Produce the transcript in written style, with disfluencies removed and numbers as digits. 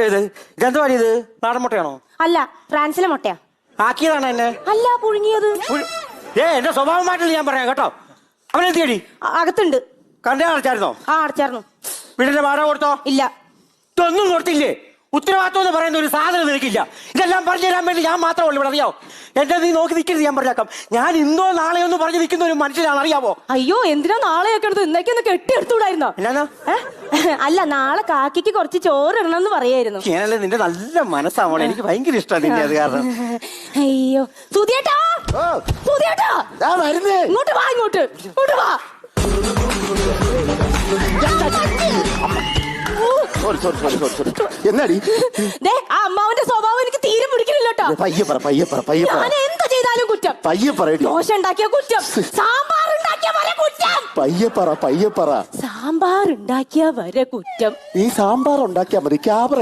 ഏത് ഇതെന്തുവാ ഇത്? നാടൻ മുട്ടയാണോ? അല്ല, ഫ്രാൻസിലെ മുട്ടയാ. ആക്കിയതാണ് എന്നെ. അല്ല, പുഴുങ്ങിയത്. എന്റെ സ്വഭാവമായിട്ടില്ല ഞാൻ പറയാം കേട്ടോ. അവനെത്തിയടി? അകത്തുണ്ട്. കണ്ടേ അടച്ചായിരുന്നോ? ആ, അടച്ചായിരുന്നു. വീടിന്റെ വാടക കൊടുത്തോ? ഇല്ല. ഇതൊന്നും കൊടുത്തില്ലേ? ഉത്തരവാദിത്വം എന്ന് പറയുന്ന ഒരു സാധനം നിനക്കില്ല. ഇതെല്ലാം പറഞ്ഞു തരാൻ വേണ്ടി ഞാൻ മാത്രമേ ഉള്ളൂ ഇവിടെ, അറിയാവോ? എന്റെ നീ നോക്കി നിൽക്കരുത്, ഞാൻ പറഞ്ഞേക്കാം. ഞാൻ ഇന്നോ നാളെയോ എന്ന് പറഞ്ഞു നിൽക്കുന്ന ഒരു മനുഷ്യനാണ്, അറിയാവോ? അയ്യോ, എന്തിനാ നാളെയൊക്കെ എടുത്ത് ഇന്നേക്കൊന്ന് കെട്ടിയെടുത്തുകൂടായിരുന്നോ? എന്നാ? അല്ല, നാളെ കാക്കിക്ക് കുറച്ച് ചോറ് ഇടണമെന്ന് പറയായിരുന്നു. ഞാനല്ലേ, നിന്റെ നല്ല മനസ്സാവോളെ, എനിക്ക് ഭയങ്കര ഇഷ്ടമാണ് നിന്റെ അത് കാരണം. അയ്യോ, സുധിയേട്ടാ, സുധിയേട്ടാ, ഇങ്ങോട്ട് വാ, ഇങ്ങോട്ട് വാ. എന്നാടി ആ അമ്മാവന്റെ സ്വഭാവം എനിക്ക് തീരെ പിടിക്കുന്നില്ലോട്ടോ. ഞാൻ എന്ത് ചെയ്താലും കുറ്റം. ദോശ ഉണ്ടാക്കിയ കുറ്റം, സാമ്പാർ ഉണ്ടാക്കിയ വരെ കുറ്റം. പയ്യെ പറ സാമ്പാർ ഉണ്ടാക്കിയ വരെ കുറ്റം. ഈ സാമ്പാർ ഉണ്ടാക്കിയാ മതി, ക്യാമറ